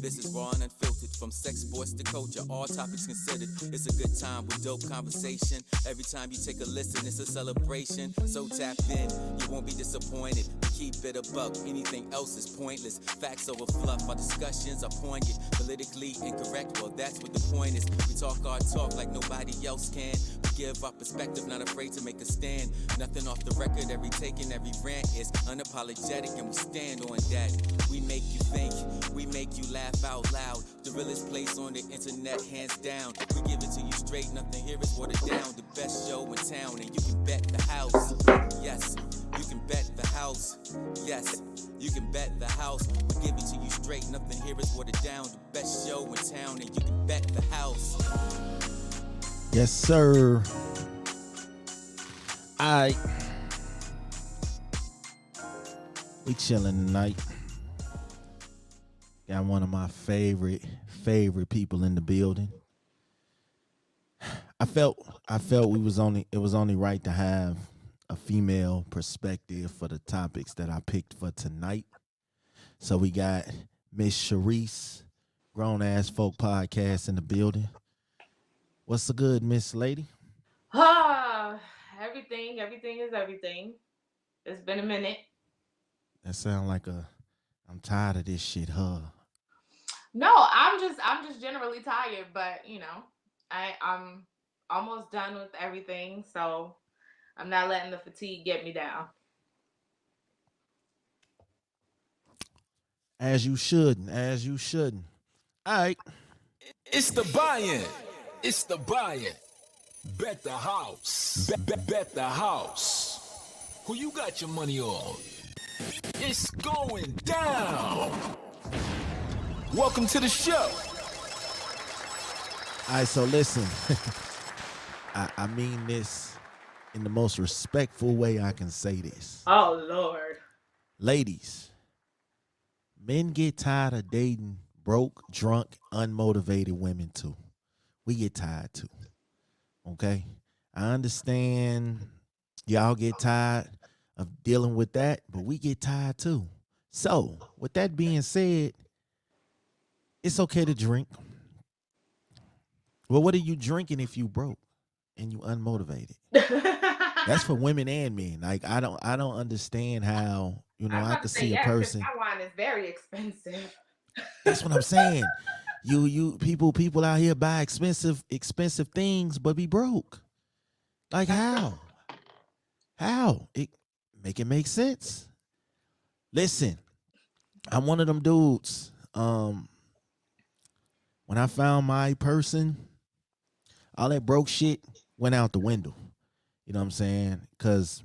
This is raw and unfiltered, from sex, sports to culture, all topics considered. It's a good time with dope conversation. Every time you take a listen, it's a celebration. So tap in, you won't be disappointed. We keep it a buck, anything else is pointless. Facts over fluff, our discussions are poignant. Politically incorrect, well that's what the point is. We talk our talk like nobody else can. We give our perspective, not afraid to make a stand. Nothing off the record, every take and every rant is unapologetic, and we stand on that. We make you think, we make you laugh out loud. The realest place on the internet, hands down. We give it to you straight, nothing here is watered down. The best show in town, and you can bet the house. Yes, you can bet the house. Yes, you can bet the house. We give it to you straight, nothing here is watered down. The best show in town, and you can bet the house. Yes, sir. We chilling tonight. Got one of my favorite people in the building. I felt it was only right to have a female perspective for the topics that I picked for tonight. So we got Miss CHARICE, Grown Ass Folk Podcast, in the building. What's the good, Miss Lady? Everything is everything. It's been a minute. That sound like I'm tired of this shit, huh? No, I'm just generally tired, but I'm almost done with everything, so I'm not letting the fatigue get me down. As you shouldn't. All right. It's the buy-in. It's the buy-in. Bet the house. Bet the house. Who you got your money on? It's going down. Welcome to the show. All right, so listen. I mean this in the most respectful way I can say this. Oh, Lord. Ladies, men get tired of dating broke, drunk, unmotivated women too. We get tired too. Okay? I understand y'all get tired of dealing with that, but we get tired too. So, with that being said, it's okay to drink. Well, what are you drinking if you broke and you unmotivated? That's for women and men. Like I don't understand how, I could see a person. That wine is very expensive. That's what I'm saying. You people out here buy expensive things but be broke. Like how? How? Make it make sense. Listen, I'm one of them dudes. When I found my person, all that broke shit went out the window. You know what I'm saying? Because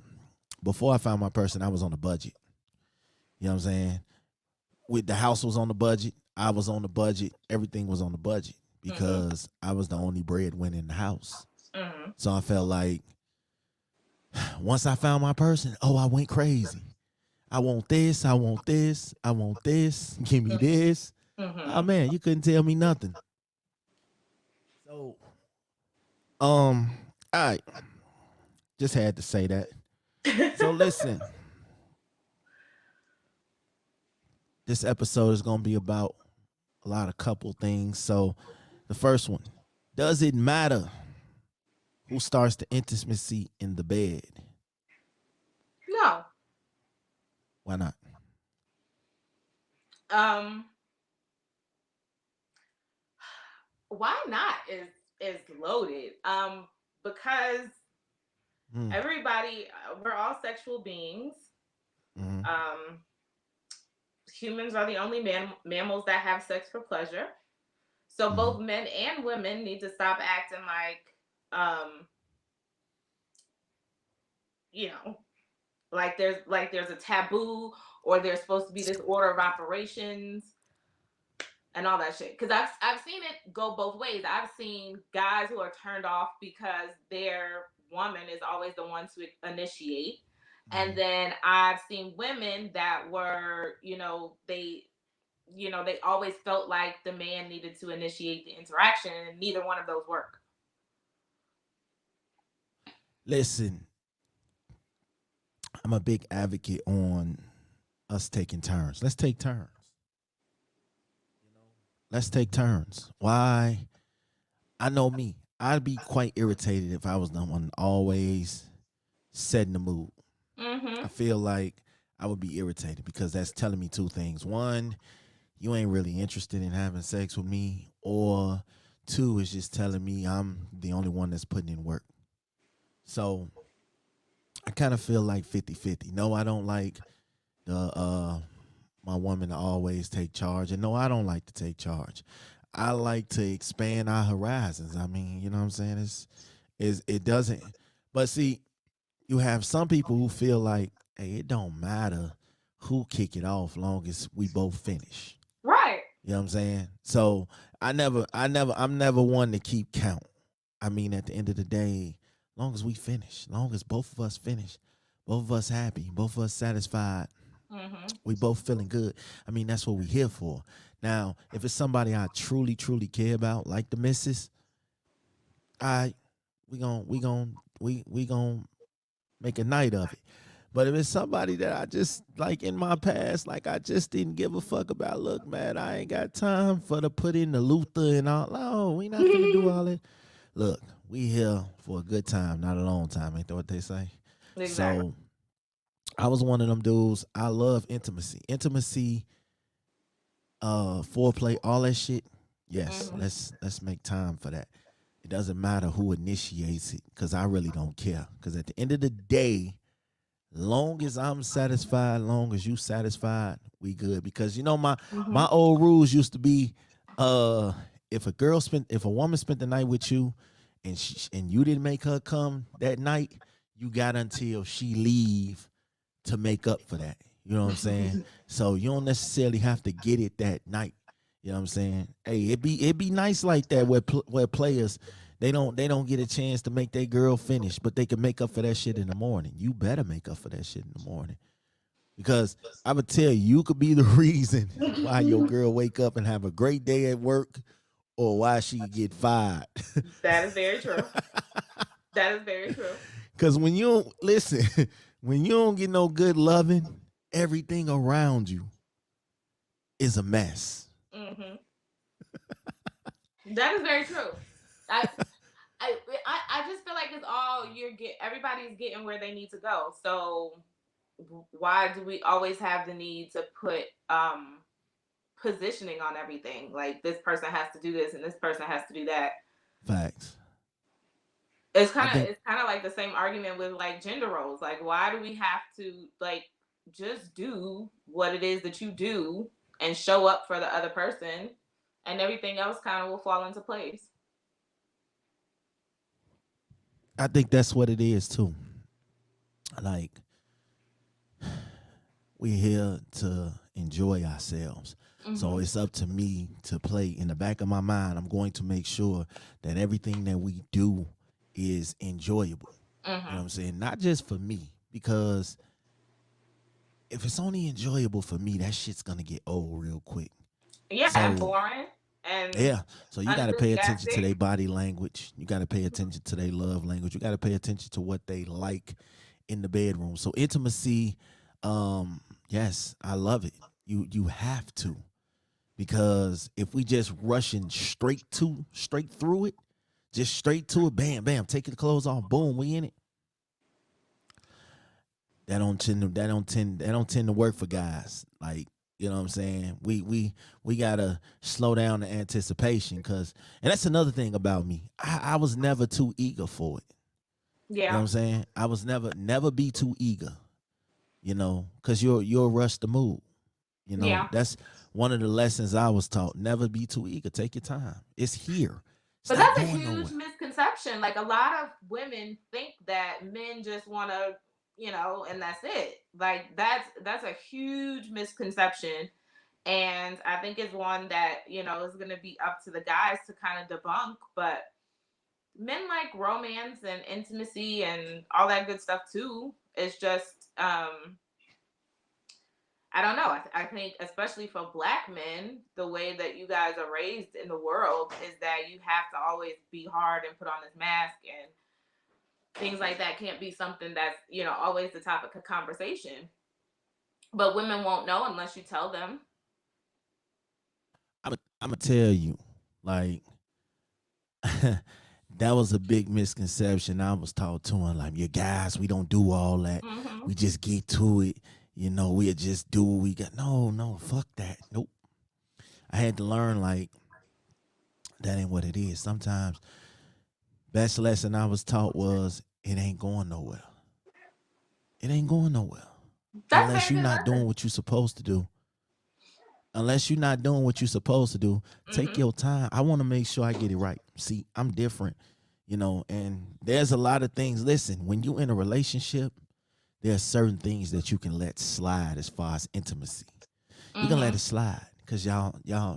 before I found my person, I was on a budget. You know what I'm saying? With the house was on the budget, I was on the budget, everything was on the budget because I was the only breadwinner in the house. Mm-hmm. So I felt like once I found my person, I went crazy. I want this, I want this, I want this, give me this. Mm-hmm. Oh man, you couldn't tell me nothing. So, all right. Just had to say that. So listen. This episode is going to be about a lot of couple things. So the first one, does it matter who starts the intimacy in the bed? No. Why not? Why not is loaded. Because everybody, we're all sexual beings. Mm-hmm. Humans are the only mammals that have sex for pleasure. So both men and women need to stop acting like there's a taboo or there's supposed to be this order of operations and all that shit. Because I've seen it go both ways. I've seen guys who are turned off because their woman is always the one to initiate. And then I've seen women that were, they always felt like the man needed to initiate the interaction, and neither one of those work. Listen, I'm a big advocate on us taking turns. Let's take turns. let's take turns. Why? I know me. I'd be quite irritated if I was the one always setting the mood. Mm-hmm. I feel like I would be irritated because that's telling me two things. One, you ain't really interested in having sex with me, or two, is just telling me I'm the only one that's putting in work. So I kind of feel like 50-50. No, I don't like the my woman to always take charge. And no, I don't like to take charge. I like to expand our horizons. I mean, you know what I'm saying? It doesn't, but see, you have some people who feel like, hey, it don't matter who kick it off long as we both finish. Right. You know what I'm saying? So I'm never one to keep count. I mean, at the end of the day, long as we finish, long as both of us finish, both of us happy, both of us satisfied, Mm-hmm. we both feeling good. I mean, that's what we here for. Now, if it's somebody I truly, truly care about, like the missus, I we gon' make a night of it. But if it's somebody that I just like in my past, like I just didn't give a fuck about, look, man, I ain't got time for to put in the Luther and all. No, we not finna do all that. Look, we here for a good time, not a long time. Ain't that what they say? Exactly. So I was one of them dudes. I love intimacy. Intimacy, foreplay, all that shit. Yes, Mm-hmm. let's make time for that. It doesn't matter who initiates it, because I really don't care. Because at the end of the day, long as I'm satisfied, long as you satisfied, we good. Because you know Mm-hmm. my old rules used to be, uh, if a woman spent the night with you, and you didn't make her come that night, you got until she leave to make up for that. You know what I'm saying? So you don't necessarily have to get it that night. You know what I'm saying? Hey, it be nice like that where players they don't get a chance to make their girl finish, but they can make up for that shit in the morning. You better make up for that shit in the morning, because I would tell you, you could be the reason why your girl wake up and have a great day at work, or why she get fired. That is very true. That is very true. Because when you don't listen, when you don't get no good loving, everything around you is a mess. Mm-hmm. That is very true. I, I just feel like it's all everybody's getting where they need to go. So why do we always have the need to put positioning on everything? Like this person has to do this and this person has to do that. Facts. It's I kind of think it's kind of like the same argument with like gender roles. Like why do we have to like just do what it is that you do and show up for the other person, and everything else kind of will fall into place. I think that's what it is too. Like, we're here to enjoy ourselves. So Mm-hmm. it's up to me to play. In the back of my mind, I'm going to make sure that everything that we do is enjoyable. You know what Mm-hmm. I'm saying? Not just for me, because if it's only enjoyable for me, that shit's gonna get old real quick. Yeah, and So boring and yeah, so you got to pay attention to unenthusiastic. their body language. You got to pay attention to their love language. You got to pay attention to what they like in the bedroom. So intimacy, yes, I love it. You have to, because if we just rushing straight through it, just straight to it, bam, bam, taking the clothes off, boom, we in it. That don't tend to work for guys. Like, you know what I'm saying? We gotta slow down the anticipation, cause, and that's another thing about me. I was never too eager for it. You know Yeah, what I'm saying? I was never be too eager. Cause you'll rush the mood. yeah. That's one of the lessons I was taught. Never be too eager. Take your time. It's here. It's But not that's a going huge nowhere. misconception. Like a lot of women think that men just want to, and that's it. Like that's a huge misconception, and I think it's one that is going to be up to the guys to kind of debunk. But men like romance and intimacy and all that good stuff too. It's just I don't know. I think, especially for black men, the way that you guys are raised in the world is that you have to always be hard and put on this mask, and things like that can't be something that's, always the topic of conversation. But women won't know unless you tell them. I'm gonna tell you, like, that was a big misconception I was taught to him. Like, you guys, we don't do all that. Mm-hmm. We just get to it. You know, we just do what we got. No, fuck that. Nope. I had to learn, like, that ain't what it is. Sometimes, best lesson I was taught was it ain't going nowhere. It ain't going nowhere. That's Unless very you're good not doing lesson. what you're supposed to do. Unless you're not doing what you're supposed to do, take Mm-hmm. your time. I want to make sure I get it right. See, I'm different, you know, and there's a lot of things. Listen, when you in a relationship, there are certain things that you can let slide as far as intimacy. You can let Mm-hmm. it slide because y'all,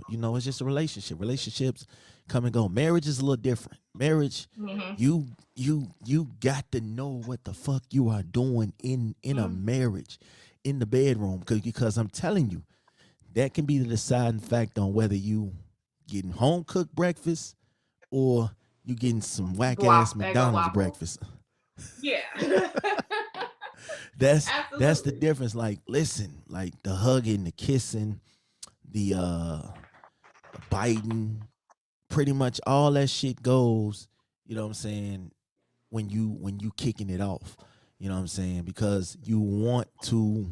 you know, it's just a relationship. Relationships come and go. Marriage is a little different. Marriage, Mm-hmm. you got to know what the fuck you are doing in a Mm-hmm. marriage, in the bedroom. Because I'm telling you, that can be the deciding factor on whether you getting home cooked breakfast or you getting some whack ass Eggo McDonald's waffles. breakfast. Yeah. That's the Absolutely. difference. Like, listen, like the hugging, the kissing, the biting, pretty much all that shit goes, you know what I'm saying, when you kicking it off. You know what I'm saying? Because you want to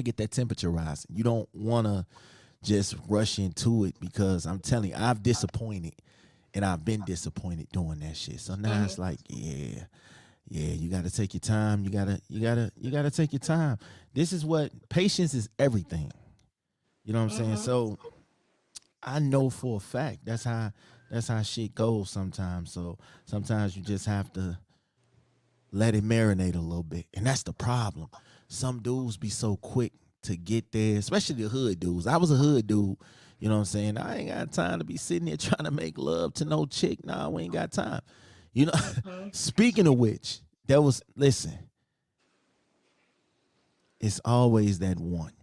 get that temperature rising. You don't want to just rush into it because I'm telling you, I've disappointed and I've been disappointed doing that shit. So now Mm-hmm. it's like, yeah, you gotta take your time. You gotta take your time. This is what patience is everything. You know what I'm saying? Mm-hmm. So I know for a fact that's how shit goes sometimes. So sometimes you just have to let it marinate a little bit. And that's the problem. Some dudes be so quick to get there, especially the hood dudes. I was a hood dude, you know what I'm saying? I ain't got time to be sitting here trying to make love to no chick. Nah, we ain't got time. You know, Mm-hmm. speaking of which, listen, it's always that one.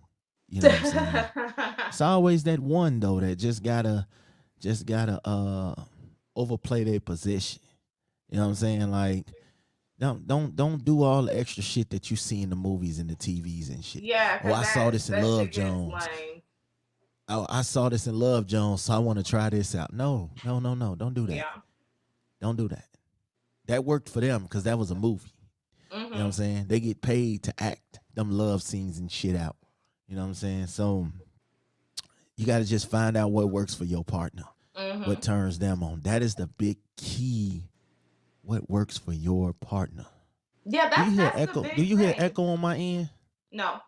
You know what I'm saying? It's always that one though that just gotta overplay their position. You know what I'm saying? Like, don't do all the extra shit that you see in the movies and the TVs and shit. Yeah, Oh, because I saw this in that Love shit gets Jones. lame. Oh, I saw this in Love Jones, so I want to try this out. No, no, no, no. Don't do that. Yeah. Don't do that. That worked for them because that was a movie. You know what I'm Mm-hmm. saying? They get paid to act them love scenes and shit out. You know what I'm saying? So you got to just find out what works for your partner, what Mm-hmm. turns them on. That is the big key. What works for your partner? Yeah, Do you hear that's the echo? Do big you hear thing. echo on my end? No.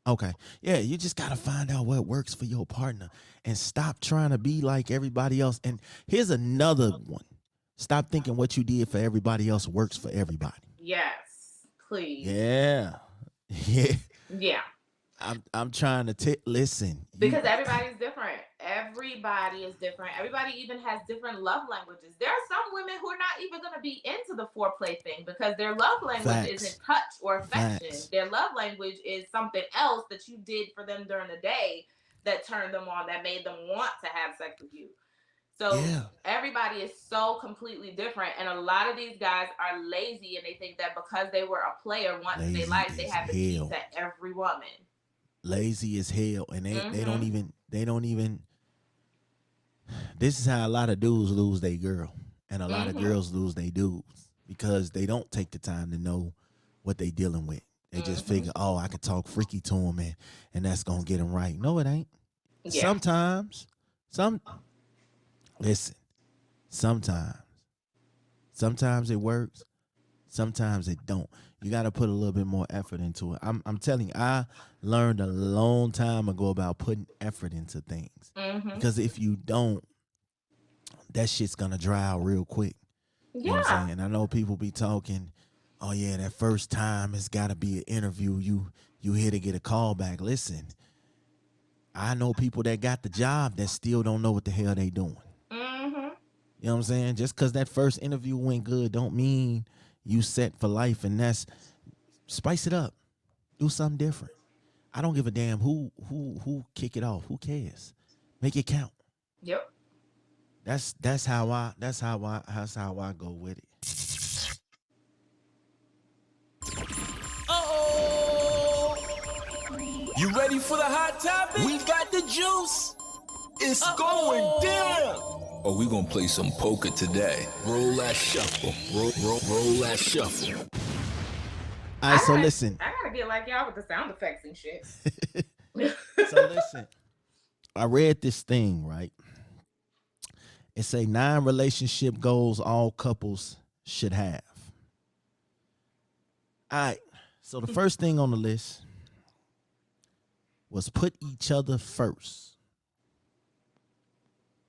Okay. Yeah, you just got to find out what works for your partner and stop trying to be like everybody else. And here's another one. Stop thinking what you did for everybody else works for everybody. Yes. Please. Yeah. Yeah. Yeah. I'm trying to listen. Because everybody's different. Everybody is different. Everybody even has different love languages. There are some women who are not even going to be into the foreplay thing because their love language isn't Facts. touch or affection. Facts. Their love language is something else that you did for them during the day that turned them on, that made them want to have sex with you. So Yeah. everybody is so completely different. And a lot of these guys are lazy and they think that because they were a player once in their Lazy life, they as have the key hell. to every woman. Lazy as hell. And Mm-hmm. they don't even this is how a lot of dudes lose their girl. And a lot of Mm-hmm. girls lose their dudes because they don't take the time to know what they dealing with. They just Mm-hmm. figure, oh, I could talk freaky to him and that's gonna get him right. No, it ain't. Yeah. Sometimes, some listen, sometimes. Sometimes it works, sometimes it don't. You gotta put a little bit more effort into it. I'm telling you, I learned a long time ago about putting effort into things. Mm-hmm. Because if you don't, that shit's gonna dry out real quick. You know what I'm Yeah. saying? I know people be talking, oh yeah, that first time it's gotta be an interview. You here to get a call back. Listen, I know people that got the job that still don't know what the hell they doing. Mm-hmm. You know what I'm saying? Just cause that first interview went good don't mean you set for life, and that's spice it up. Do something different. I don't give a damn who kick it off. Who cares? Make it count. Yep. That's how I go with it. Oh, you ready for the hot topic? We got the juice. It's going down. Oh, we gonna play some poker today. Roll that shuffle. Roll that shuffle. All right, so listen. I gotta get like y'all with the sound effects and shit. So listen. I read this thing, right? It say 9 relationship goals all couples should have. All right. So the first thing on the list was put each other first.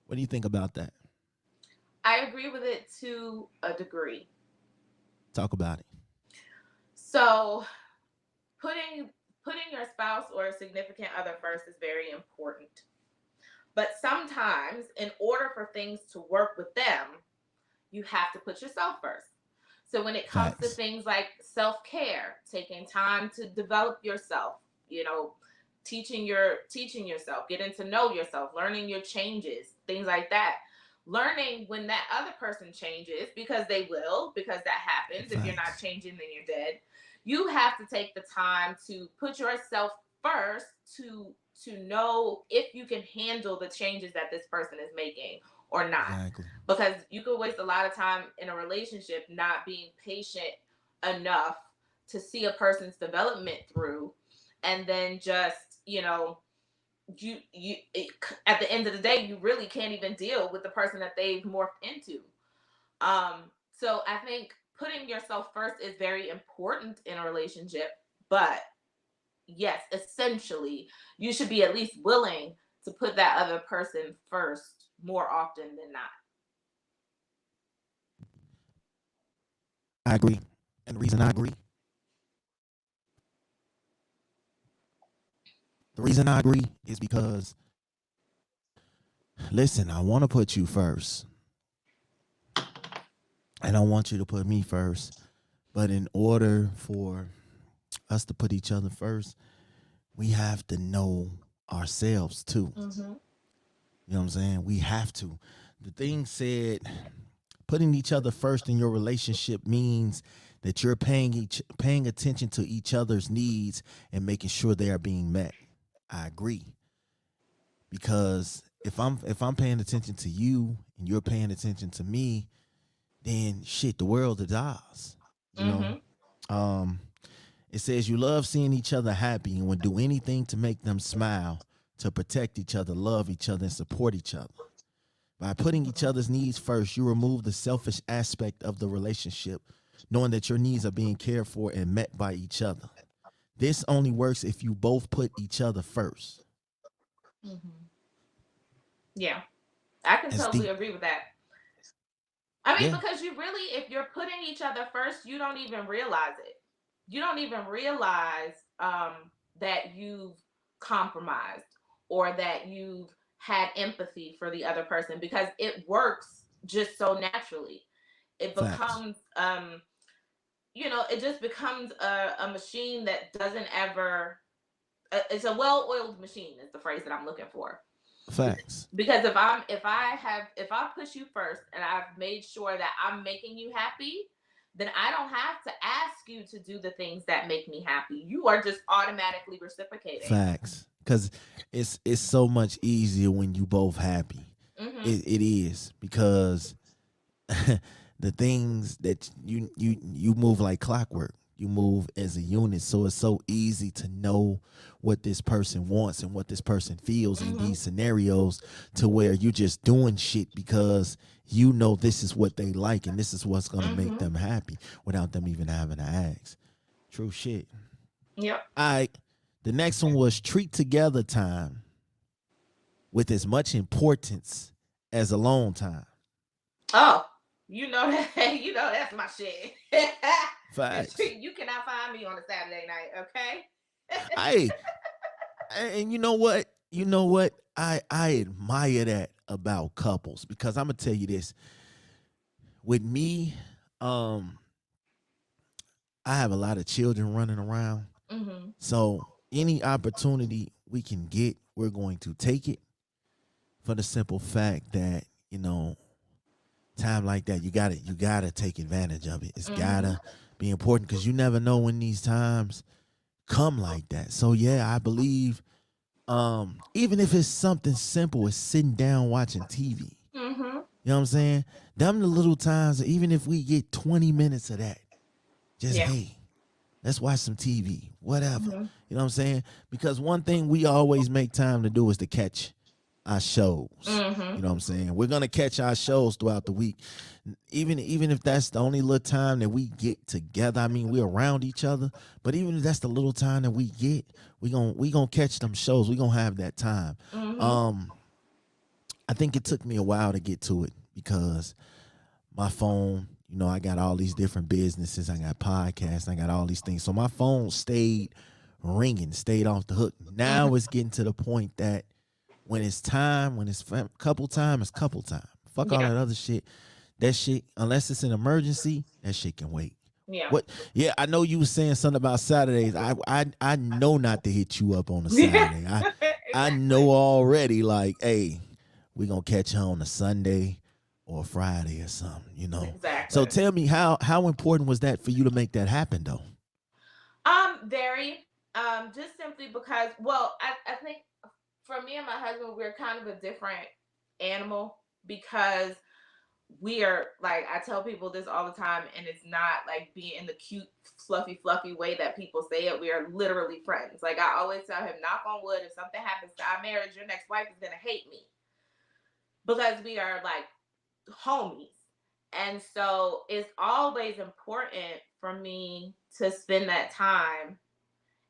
What do you think about that? I agree with it to a degree. Talk about it. So putting your spouse or a significant other first is very important. But sometimes in order for things to work with them, you have to put yourself first. So when it comes to things like self-care, taking time to develop yourself, teaching yourself, getting to know yourself, learning your changes, things like that. Learning when that other person changes, because they will, because that happens. If you're not changing, then you're dead. You have to take the time to put yourself first to know if you can handle the changes that this person is making or not. Exactly. Because you could waste a lot of time in a relationship not being patient enough to see a person's development through, and then just, you at the end of the day, you really can't even deal with the person that they've morphed into. So I think putting yourself first is very important in a relationship, but yes, essentially, you should be at least willing to put that other person first more often than not. I agree. And the reason I agree is because, listen, I want to put you first. And I want you to put me first. But in order for us to put each other first, we have to know ourselves too. Mm-hmm. You know what I'm saying? We have to. The thing said, putting each other first in your relationship means that you're paying attention to each other's needs and making sure they are being met. I agree. Because if I'm paying attention to you and you're paying attention to me, then shit, the world is ours. You know? It says you love seeing each other happy and would do anything to make them smile, to protect each other, love each other, and support each other. By putting each other's needs first, you remove the selfish aspect of the relationship, knowing that your needs are being cared for and met by each other. This only works if you both put each other first. Mm-hmm. Yeah, I can totally agree with that. I mean, because you really, if you're putting each other first, you don't even realize it. You don't even realize that you've compromised or that you've had empathy for the other person, because it works just so naturally. It becomes, it just becomes a machine that doesn't ever, it's a well-oiled machine is the phrase that I'm looking for. Facts. Because if I push you first and I've made sure that I'm making you happy, then I don't have to ask you to do the things that make me happy. You are just automatically reciprocating. Facts. Because it's so much easier when you both happy. Mm-hmm. It is, because the things that you move like clockwork. You move as a unit, so it's so easy to know what this person wants and what this person feels in these scenarios, to where you're just doing shit because you know this is what they like and this is what's going to make them happy without them even having to ask. True shit. Yep. All right. The next one was treat together time with as much importance as alone time. Oh, that's my shit. Facts. You cannot find me on a Saturday night, okay? And you know what? I admire that about couples, because I'm gonna tell you this. With me, I have a lot of children running around. Mm-hmm. So any opportunity we can get, we're going to take it, for the simple fact that, time like that, you gotta take advantage of it. It's gotta be important, because you never know when these times come like that. So yeah, I believe Even if it's something simple as sitting down watching TV. Mm-hmm. You know what I'm saying? Them the little times, even if we get 20 minutes of that, just, hey, let's watch some TV, whatever. Mm-hmm. You know what I'm saying? Because one thing we always make time to do is to catch our shows. Mm-hmm. You know what I'm saying? We're going to catch our shows throughout the week. Even if that's the only little time that we get together. I mean, we're around each other, but even if that's the little time that we get, we gonna catch them shows. We're going to have that time. Mm-hmm. I think it took me a while to get to it because my phone, you know, I got all these different businesses. I got podcasts. I got all these things. So my phone stayed ringing, stayed off the hook. Now it's getting to the point that when it's time, when it's couple time, it's couple time. Fuck all that other shit. That shit, unless it's an emergency, that shit can wait. Yeah. What? Yeah, I know you were saying something about Saturdays. I know not to hit you up on a Saturday. I know already, like, hey, we gonna catch her on a Sunday or a Friday or something, you know. Exactly. So tell me, how important was that for you to make that happen, though? Very. Just simply because, well, I think for me and my husband, we're kind of a different animal because we are, like, I tell people this all the time, and it's not like being in the cute, fluffy way that people say it. We are literally friends. Like, I always tell him, knock on wood, if something happens to our marriage, your next wife is going to hate me. Because we are like homies. And so it's always important for me to spend that time.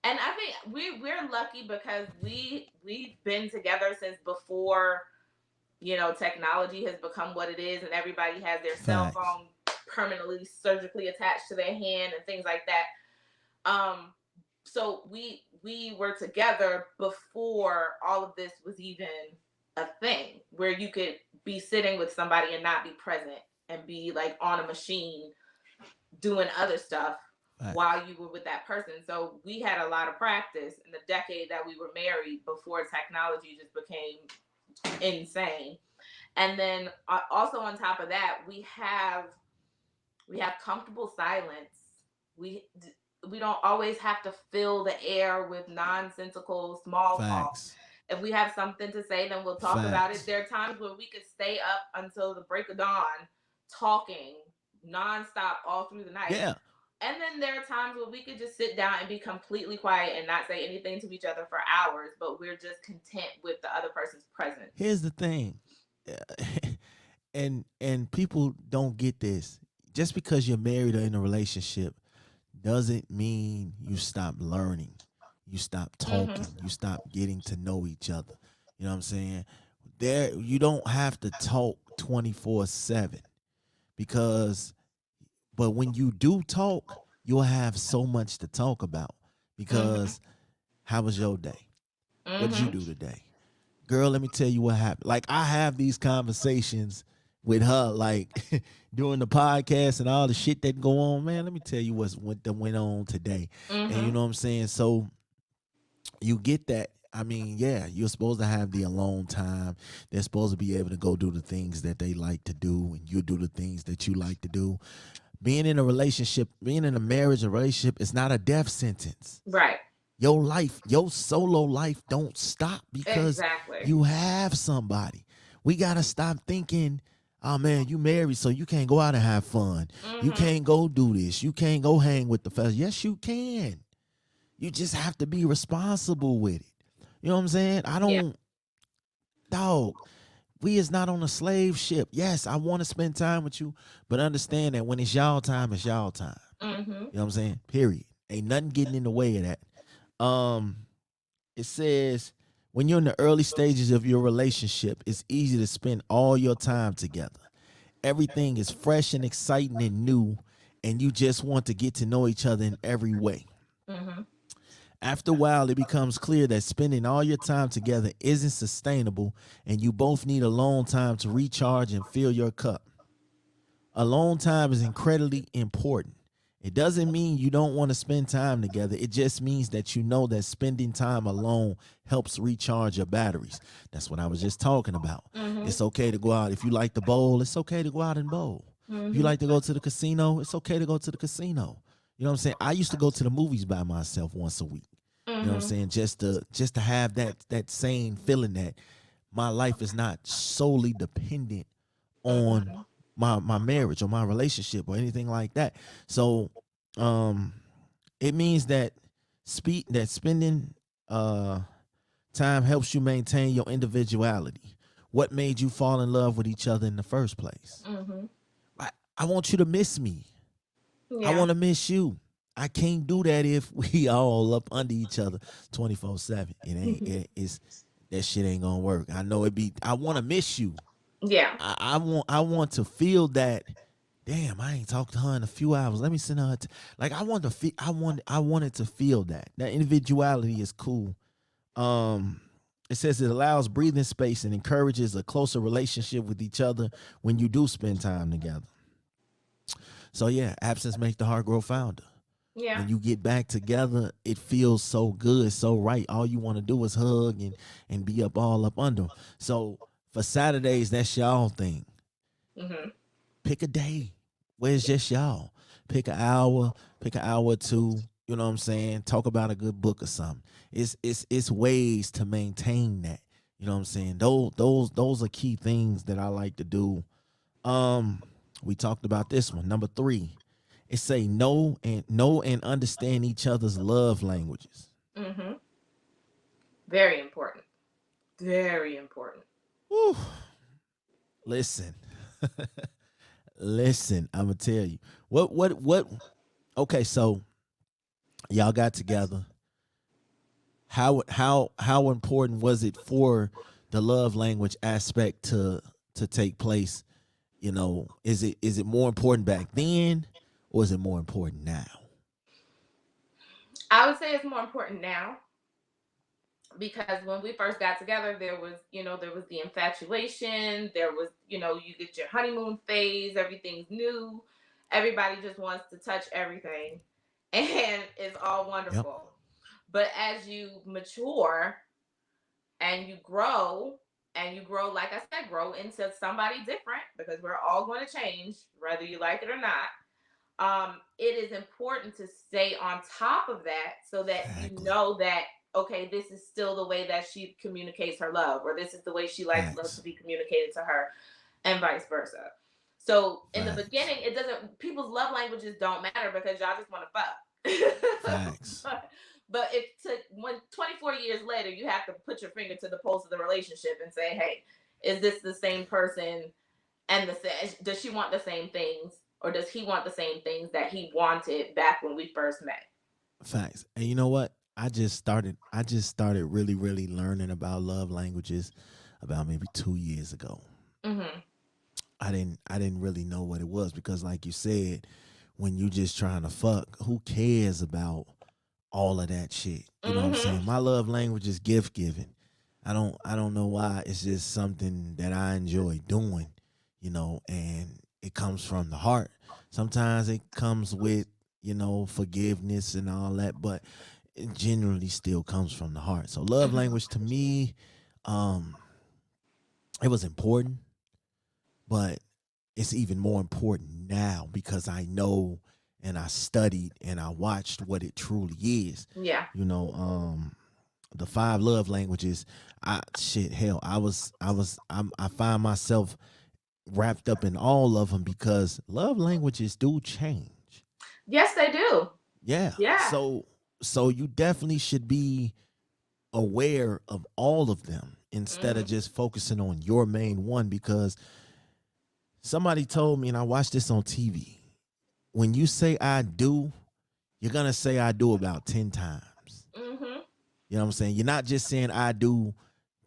And I think we're lucky because we've been together since before, you know, technology has become what it is and everybody has their cell phone permanently surgically attached to their hand and things like that. So we were together before all of this was even a thing, where you could be sitting with somebody and not be present and be like on a machine doing other stuff while you were with that person. So we had a lot of practice in the decade that we were married before technology just became insane. And then also on top of that, we have comfortable silence. We don't always have to fill the air with nonsensical small talk. If we have something to say, then we'll talk about it. There are times where we could stay up until the break of dawn talking nonstop all through the night. Yeah. And then there are times where we could just sit down and be completely quiet and not say anything to each other for hours, but we're just content with the other person's presence. Here's the thing. And people don't get this. Just because you're married or in a relationship doesn't mean you stop learning. You stop talking. You stop getting to know each other. You know what I'm saying? You don't have to talk 24/7 but when you do talk, you'll have so much to talk about because how was your day? What did you do today? Girl, let me tell you what happened. Like, I have these conversations with her, like during the podcast and all the shit that go on, man. Let me tell you what went on today. And you know what I'm saying? So you get that. I mean, yeah, you're supposed to have the alone time. They're supposed to be able to go do the things that they like to do, and you do the things that you like to do. Being in a relationship, being in a marriage or relationship, is not a death sentence. Right. Your life, your solo life don't stop because you have somebody. We got to stop thinking, oh, man, you married, so you can't go out and have fun. You can't go do this. You can't go hang with the fellas. Yes, you can. You just have to be responsible with it. You know what I'm saying? Dog, we is not on a slave ship. Yes, I want to spend time with you, but understand that when it's y'all time, it's y'all time. You know what I'm saying? Period. Ain't nothing getting in the way of that. It says, when you're in the early stages of your relationship, it's easy to spend all your time together. Everything is fresh and exciting and new, and you just want to get to know each other in every way. After a while, it becomes clear that spending all your time together isn't sustainable, and you both need alone time to recharge and fill your cup. Alone time is incredibly important. It doesn't mean you don't want to spend time together. It just means that you know that spending time alone helps recharge your batteries. That's what I was just talking about. It's okay to go out. If you like to bowl, it's okay to go out and bowl. If you like to go to the casino, it's okay to go to the casino. You know what I'm saying? I used to go to the movies by myself once a week. You know what I'm saying? Just to have that same feeling that my life is not solely dependent on my marriage or my relationship or anything like that. So it means that spending time helps you maintain your individuality. What made you fall in love with each other in the first place? I want you to miss me. I Yeah. want to miss you. I can't do that if we all up under each other 24/7. It ain't. It's that shit ain't gonna work. I know it be. I want to miss you. Yeah. I want to feel that. Damn, I ain't talked to her in a few hours. Let me send her. Like I want to feel. I wanted to feel that. That individuality is cool. It says it allows breathing space and encourages a closer relationship with each other when you do spend time together. So yeah, absence makes the heart grow fonder. Yeah. When you get back together, it feels so good, so right. All you want to do is hug and be up all up under 'em. So for Saturdays, that's y'all thing. Pick a day where it's just y'all. Pick an hour or two. You know what I'm saying? Talk about a good book or something. It's ways to maintain that. You know what I'm saying? Those are key things that I like to do. We talked about this one. Number 3, it say know and understand each other's love languages. Very important. Very important. Whew. Listen, listen. I'm gonna tell you what. Okay, so y'all got together. How important was it for the love language aspect to take place? You know, is it more important back then, or is it more important now? I would say it's more important now because when we first got together, there was the infatuation. There was, you get your honeymoon phase. Everything's new. Everybody just wants to touch everything, and it's all Yep. wonderful. But as you mature and you grow, like I said, grow into somebody different because we're all going to change, whether you like it or not. It is important to stay on top of that so that you Exactly. know that, okay, this is still the way that she communicates her love, or this is the way she likes love to Facts. be communicated to her, and vice versa. So in the Facts. beginning, people's love languages don't matter because y'all just want to fuck. Facts. but when 24 years later, you have to put your finger to the pulse of the relationship and say, hey, is this the same person? And does she want the same things, or does he want the same things that he wanted back when we first met? Facts. And you know what? I just started really, really learning about love languages about maybe 2 years ago. Mm-hmm. I didn't really know what it was because like you said, when you just trying to fuck, who cares about all of that shit? You know what I'm Mm-hmm. saying? My love language is gift giving. I don't know why. It's just something that I enjoy doing, and it comes from the heart. Sometimes it comes with, forgiveness and all that, but it generally still comes from the heart. So love language to me, um, it was important, but it's even more important now because I know and I studied and I watched what it truly is. Yeah. The 5 love languages. I find myself wrapped up in all of them because love languages do change. Yes, they do. Yeah. Yeah. So you definitely should be aware of all of them instead of Mm-hmm. just focusing on your main one because somebody told me and I watched this on TV. When you say I do, you're going to say I do about 10 times. Mm-hmm. You know what I'm saying? You're not just saying I do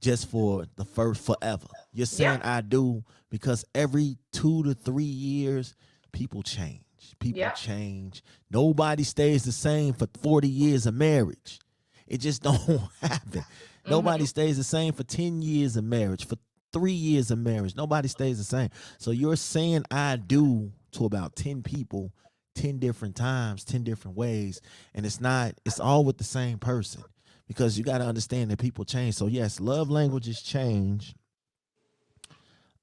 just for the first forever. You're Yep. saying I do because every 2 to 3 years, people change. People Yep. change. Nobody stays the same for 40 years of marriage. It just don't happen. Mm-hmm. Nobody stays the same for 10 years of marriage, for 3 years of marriage. Nobody stays the same. So you're saying I do to about 10 people, 10 different times, 10 different ways. And it's all with the same person because you got to understand that people change. So yes, love languages change.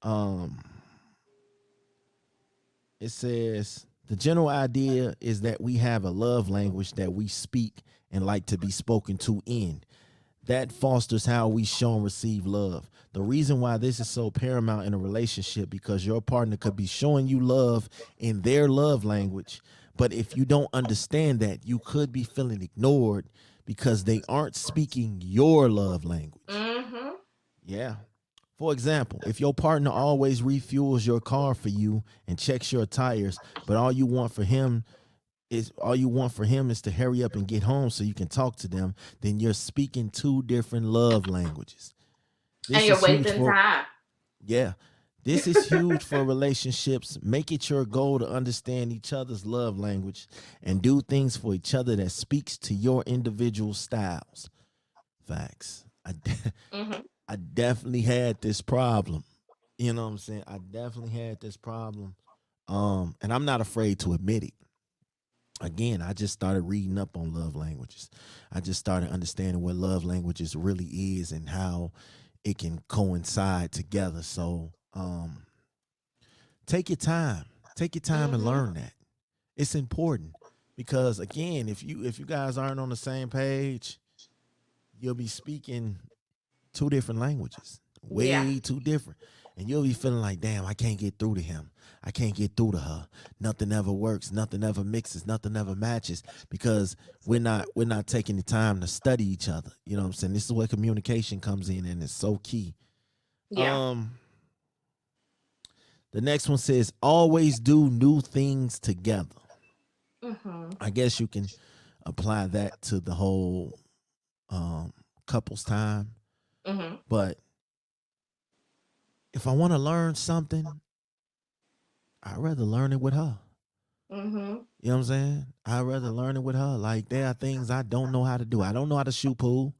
Um, it says The general idea is that we have a love language that we speak and like to be spoken to in. That fosters how we show and receive love. The reason why this is so paramount in a relationship, because your partner could be showing you love in their love language, but if you don't understand that, you could be feeling ignored because they aren't speaking your love language. Mm-hmm. Yeah. For example, if your partner always refuels your car for you and checks your tires, but all you want for him is to hurry up and get home so you can talk to them, then you're speaking two different love languages. And This you're is huge wasting for time. yeah. This is huge for relationships. Make it your goal to understand each other's love language and do things for each other that speaks to your individual styles. Facts. Mm-hmm. I definitely had this problem. You know what I'm saying? I definitely had this problem. And I'm not afraid to admit it. Again, I just started reading up on love languages. I just started understanding what love languages really is and how it can coincide together. So, take your time. Take your time and Mm-hmm. learn that. It's important because again, if you guys aren't on the same page, you'll be speaking two different languages, Yeah. way too different. And you'll be feeling like, damn, I can't get through to him. I can't get through to her. Nothing ever works. Nothing ever mixes. Nothing ever matches because we're not taking the time to study each other. You know what I'm saying? This is where communication comes in and it's so key. Yeah. Um, the next one says always do new things together. Mm-hmm. I guess you can apply that to the whole um couples time. Mm-hmm. But if I want to learn something, I'd rather learn it with her. Mm-hmm. You know what I'm saying? I'd rather learn it with her. Like there are things I don't know how to do. I don't know how to shoot pool.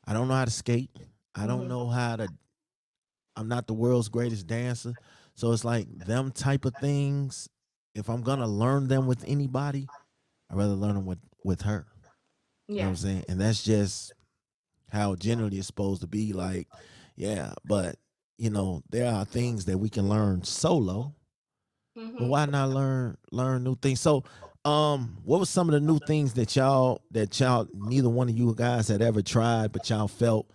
I don't know how to skate. I don't Mm-hmm. know how to I'm not the world's greatest dancer. So it's like them type of things. If I'm gonna learn them with anybody, I'd rather learn them with her. You know what Yeah. I'm saying? And that's just how generally it's supposed to be. Like, yeah, but there are things that we can learn solo. But Mm-hmm. why not learn new things? So, what was some of the new things that y'all neither one of you guys had ever tried, but y'all felt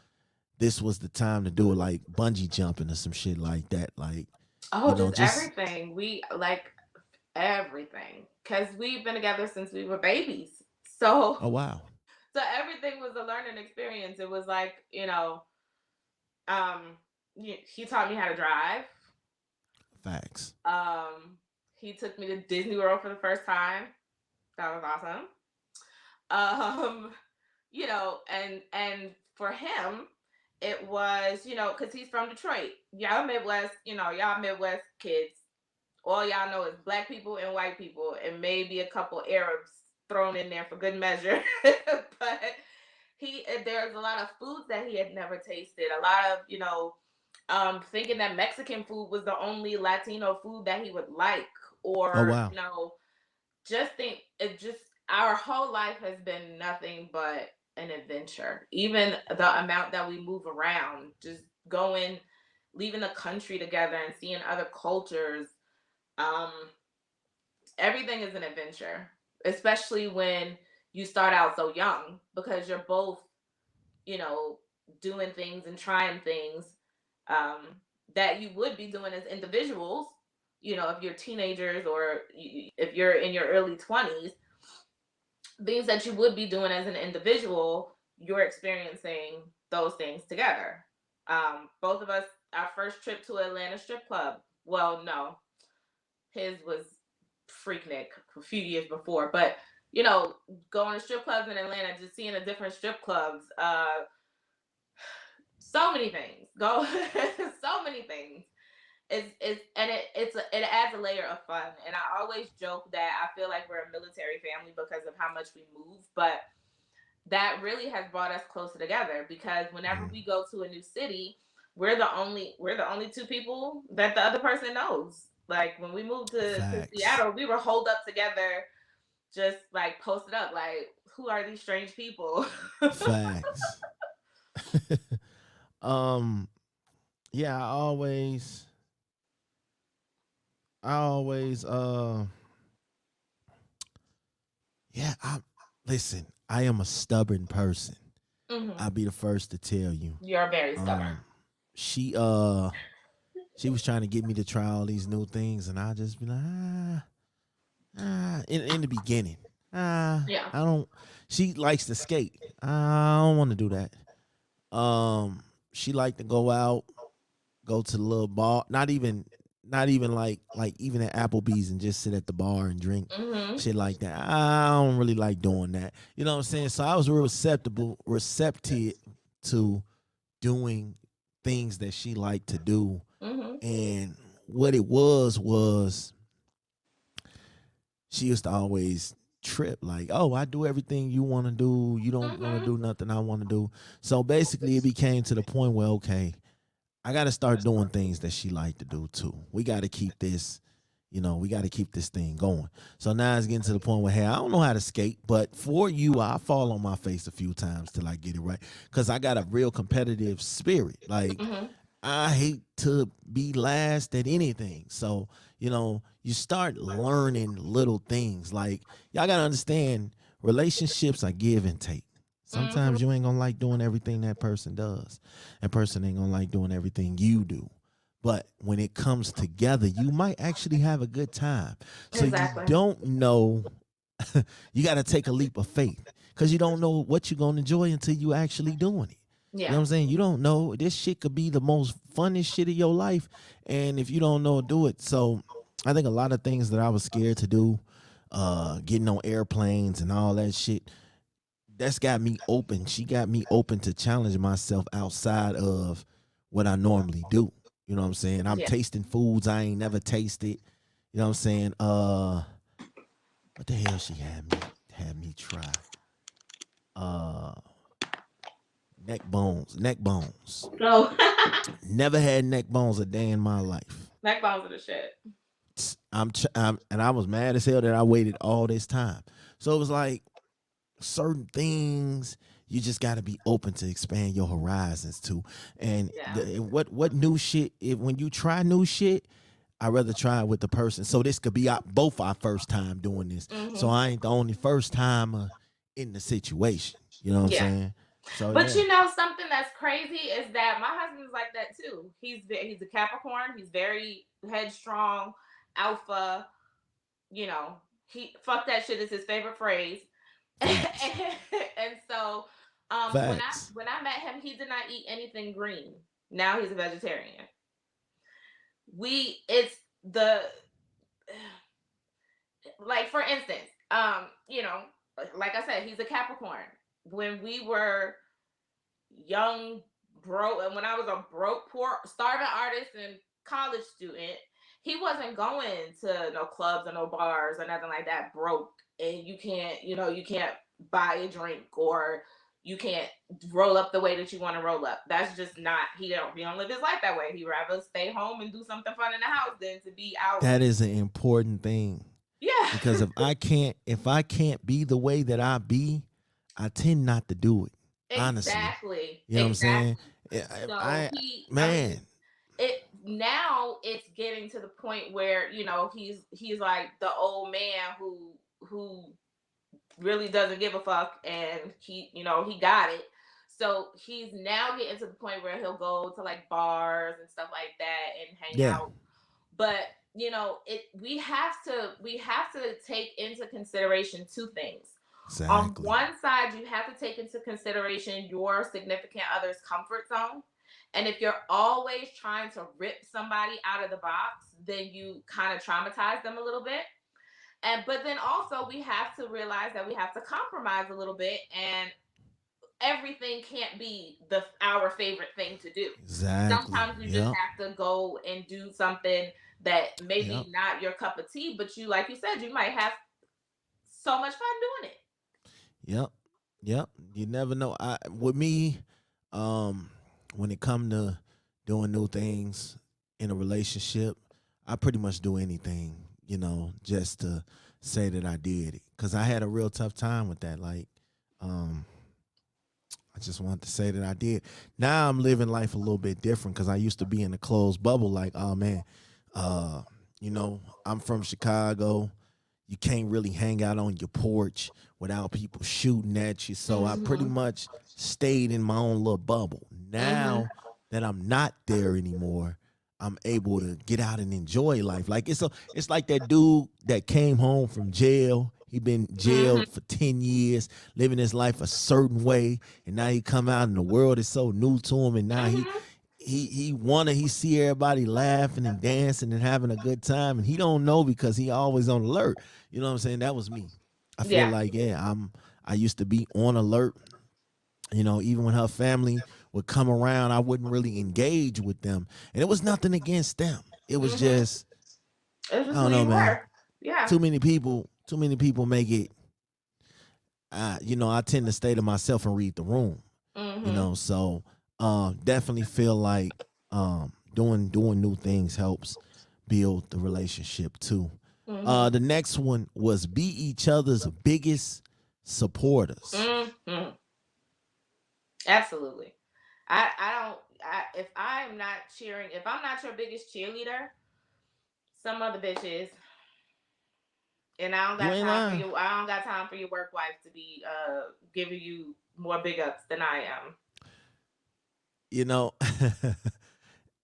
this was the time to do it, like bungee jumping or some shit like that, like Oh, just just everything. We like everything. Cause we've been together since we were babies. So oh wow, so everything was a learning experience. It was like, um, he taught me how to drive. facts, Um, he took me to Disney World for the first time. That was awesome. And for him, it was, because he's from Detroit. Y'all Midwest kids. All y'all know is black people and white people, and maybe a couple Arabs thrown in there for good measure. But there's a lot of foods that he had never tasted. A lot of, thinking that Mexican food was the only Latino food that he would like, oh or wow, just think it just our whole life has been nothing but an adventure. Even the amount that we move around, just going, leaving the country together and seeing other cultures. Um, Everything is an adventure, especially when you start out so young because you're both, you know, doing things and trying things um, that you would be doing as individuals. If you're teenagers or if you're in your early 20s, things that you would be doing as an individual, you're experiencing those things together. Both of us, our first trip to Atlanta strip club. Well, no, his was Freaknik a few years before, but going to strip clubs in Atlanta, just seeing the different strip clubs, so many things. Go, so many things. It adds a layer of fun, and I always joke that I feel like we're a military family because of how much we move, but that really has brought us closer together because whenever mm, we go to a new city, we're the only two people that the other person knows. Like when we moved to facts, Seattle, we were holed up together, just like posted up, like who are these strange people? facts. um, yeah, I always Yeah, listen, I am a stubborn person. Mm-hmm. I'll be the first to tell you. You're very stubborn. She she was trying to get me to try all these new things, and I just be like, in the beginning. Yeah. I don't. She likes to skate. I don't want to do that. She liked to go out, go to the little bar. Not even like even at Applebee's and just sit at the bar and drink Mm-hmm. shit like that. I don't really like doing that. You know what I'm saying? So I was real receptive to doing things that she liked to do. Mm-hmm. And what it was she used to always trip like, oh, I do everything you want to do. You don't want to Mm-hmm. do nothing I want to do. So basically, it became to the point where, okay, I got to start doing things that she liked to do too. We got to keep this, we got to keep this thing going. So now it's getting to the point where, hey, I don't know how to skate, but for you, I fall on my face a few times till I get it right. Because I got a real competitive spirit. Like, Mm-hmm. I hate to be last at anything. So, you start learning little things. Like, y'all got to understand relationships are give and take. Mm-hmm. Sometimes you ain't going to like doing everything that person does. That person ain't going to like doing everything you do. But when it comes together, you might actually have a good time. So you Exactly. don't know, you got to take a leap of faith because you don't know what you're going to enjoy until you actually doing it. You know Yeah. what I'm saying? You don't know. This shit could be the most funnest shit of your life. And if you don't know, do it. So I think a lot of things that I was scared to do, getting on airplanes and all that shit, that's got me open. She got me open to challenge myself outside of what I normally do. You know what I'm saying? I'm Yeah. tasting foods I ain't never tasted. You know what I'm saying? What the hell she had me try? Uh neck bones. No. Never had neck bones a day in my life. Neck bones are the shit. And I was mad as hell that I waited all this time. So it was like certain things you just got to be open to expand your horizons to. And Yeah. what new shit? When you try new shit, I rather try it with the person. So this could be both our first time doing this. So Mm-hmm. I ain't the only first timer in the situation. You know what I'm Yeah. saying? So But yeah, something that's crazy is that my husband's like that too. He's a Capricorn. He's very headstrong, alpha. He fuck that shit is his favorite phrase. facts, And so, when I facts. when I met him, he did not eat anything green. Now he's a vegetarian. It's the like for instance, like I said, he's a Capricorn. When we were young, broke, and when I was a broke, poor, starving artist and college student, he wasn't going to no clubs or no bars or nothing like that. Broke, and you can't buy a drink or you can't roll up the way that you want to roll up. That's just not. He don't live his life that way. He'd rather stay home and do something fun in the house than to be out. That is an important thing. Yeah. Because if I can't be the way that I be, I tend not to do it. Honestly. Exactly. You know what I'm saying? Exactly. Yeah, So man, it's getting to the point where he's like the old man who really doesn't give a fuck, and he got it. So he's now getting to the point where he'll go to like bars and stuff like that and hang yeah, out. But we have to take into consideration two things. On exactly. one side, you have to take into consideration your significant other's comfort zone. And if you're always trying to rip somebody out of the box, then you kind of traumatize them a little bit. But then also we have to realize that we have to compromise a little bit, and everything can't be our favorite thing to do. Exactly. Sometimes you just Yep. have to go and do something that Yep. maybe not your cup of tea, but like you said, you might have so much fun doing it. Yep. Yep. You never know. With me, um, when it come to doing new things in a relationship, I pretty much do anything, just to say that I did it. Cause I had a real tough time with that. Like, um, I just wanted to say that I did. Now I'm living life a little bit different because I used to be in a closed bubble. Like, oh man, uh, I'm from Chicago. you can't really hang out on your porch without people shooting at you. So I pretty much stayed in my own little bubble. Now that I'm not there anymore, I'm able to get out and enjoy life. Like it's like that dude that came home from jail. He been jailed for 10 years, living his life a certain way, and now he come out and the world is so new to him, and now he see everybody laughing and dancing and having a good time, and he don't know because he always on alert. You know what I'm saying? That was me. I feel Yeah. like I used to be on alert. You know, even when her family would come around, I wouldn't really engage with them, and it was nothing against them. It was just It's I just who don't know, you man. were. Yeah. Too many people make it. I tend to stay to myself and read the room. So definitely feel like doing new things helps build the relationship too. The next one was be each other's biggest supporters. Absolutely. I don't. If I'm not cheering, if I'm not your biggest cheerleader, some other bitches, and I don't You got ain't time for lying. you. I don't got time for your work wife to be giving you more big ups than I am. You know,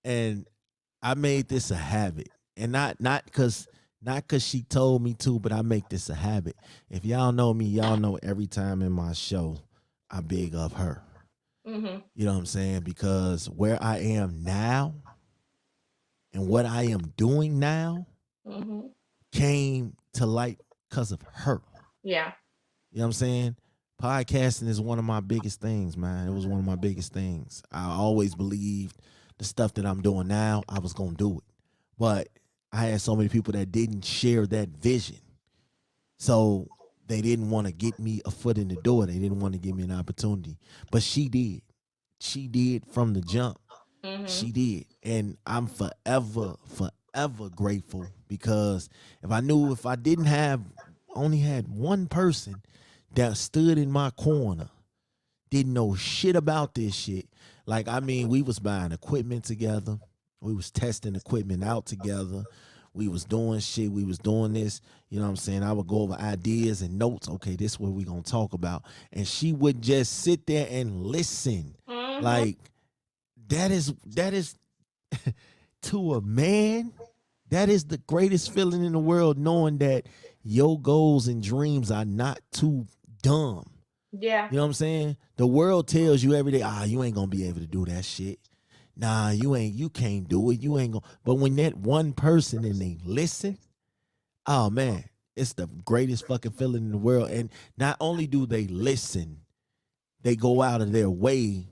and I made this a habit, and not cause she told me to, but I make this a habit. If y'all know me, y'all know every time in my show, I big up her. You know what I'm saying? Because where I am now and what I am doing now came to light because of her. Yeah. You know what I'm saying? Podcasting is one of my biggest things, man. It was one of my biggest things. I always believed the stuff that I'm doing now, I was going to do it. But I had so many people that didn't share that vision. So they didn't want to get me a foot in the door. They didn't want to give me an opportunity. But she did. She did from the jump. She did. And I'm forever grateful because if I didn't have only had one person that stood in my corner, didn't know shit about this shit. Like, I mean, we was buying equipment together. We was testing equipment out together. We was doing shit. We was doing this. You know what I'm saying? I would go over ideas and notes. Okay, this is what we gonna talk about. And she would just sit there and listen. Like, that is to a man, that is the greatest feeling in the world, knowing that your goals and dreams are not too dumb. Yeah. You know what I'm saying? The world tells you every day, you ain't gonna be able to do that shit. Nah, you can't do it. You ain't gonna. But when that one person and they listen, oh man, it's the greatest fucking feeling in the world. And not only do they listen, they go out of their way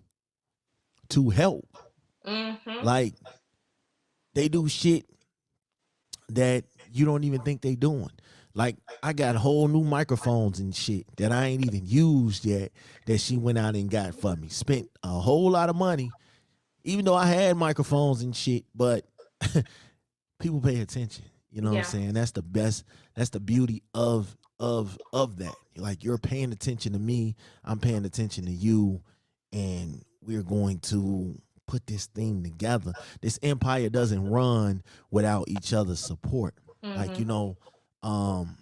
to help. Like, they do shit that you don't even think they doing. Like, I got whole new microphones and shit that I ain't even used yet that she went out and got for me. Spent a whole lot of money, even though I had microphones and shit, but people pay attention. You know what I'm Yeah. saying? That's the best. That's the beauty of that. Like, you're paying attention to me, I'm paying attention to you, and we're going to put this thing together. This empire doesn't run without each other's support. Like, um,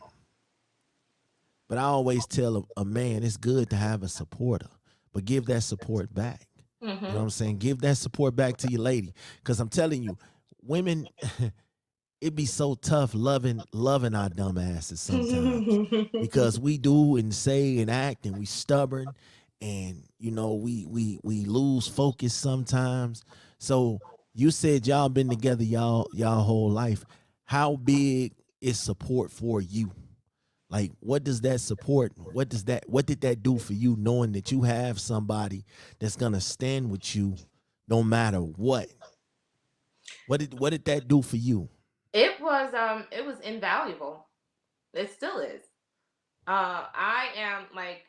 but I always tell a man it's good to have a supporter, but give that support back. You know what I'm saying? Give that support back to your lady. Cause I'm telling you, women, it be so tough loving our dumb asses sometimes. Because we do and say and act and we stubborn, and we lose focus sometimes. So you said y'all been together y'all whole life. How big is support for you? Like, what does that support? What did that do for you, knowing that you have somebody that's gonna stand with you no matter what? What did that do for you? It was invaluable. It still is. I am like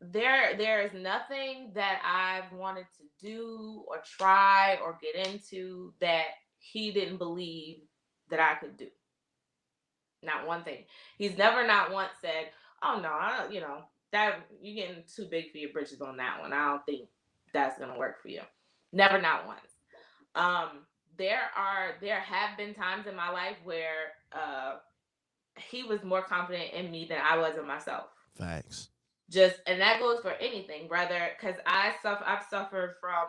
there is nothing that I've wanted to do or try or get into that he didn't believe that I could do. Not one thing. He's never not once said, "Oh no, I don't, that you're getting too big for your britches on that one. I don't think that's gonna work for you." Never not once. Um, there have been times in my life where he was more confident in me than I was in myself. Facts. And that goes for anything, brother, because I've suffered from,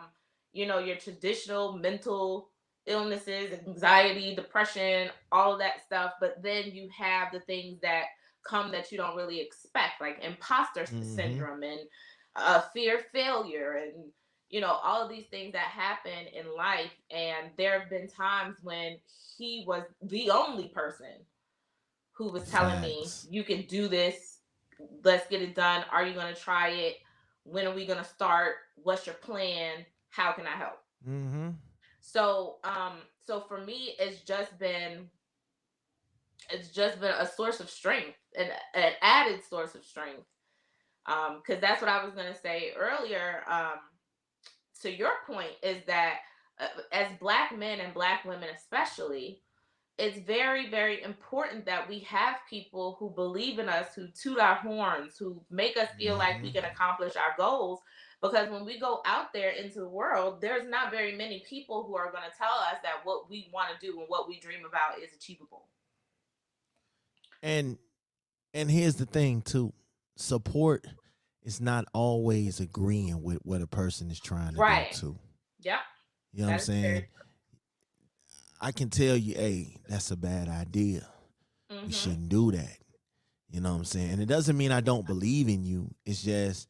your traditional mental illnesses, anxiety, depression, all of that stuff. But then you have the things that come that you don't really expect, like imposter syndrome and fear of failure, and all of these things that happen in life. And there have been times when he was the only person who was telling me, Facts. you can do this, let's get it done, are you going to try it, when are we going to start, what's your plan, how can I help? Mm-hmm. So for me, it's just been a source of strength, an added source of strength, because that's what I was going to say earlier, to your point, is that as Black men and Black women especially, it's very, very important that we have people who believe in us, who toot our horns, who make us feel like we can accomplish our goals. Because when we go out there into the world, there's not very many people who are going to tell us that what we want to do and what we dream about is achievable. And here's the thing too. Support is not always agreeing with what a person is trying to Right. do too. Yep. You know what I'm That is very saying? I can tell you, hey, that's a bad idea. true. You shouldn't do that. You know what I'm saying? And it doesn't mean I don't believe in you. It's just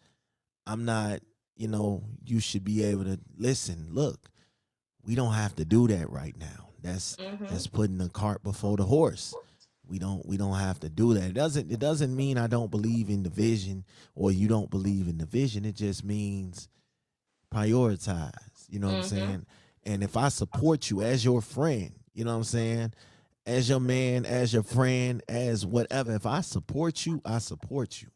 I'm not, you should be able to listen, look, we don't have to do that right now. That's putting the cart before the horse. We don't have to do that. It doesn't mean I don't believe in the vision or you don't believe in the vision. It just means prioritize. You know what I'm saying? And if I support you as your friend, you know what I'm saying? As your man, as your friend, as whatever. If I support you, I support you.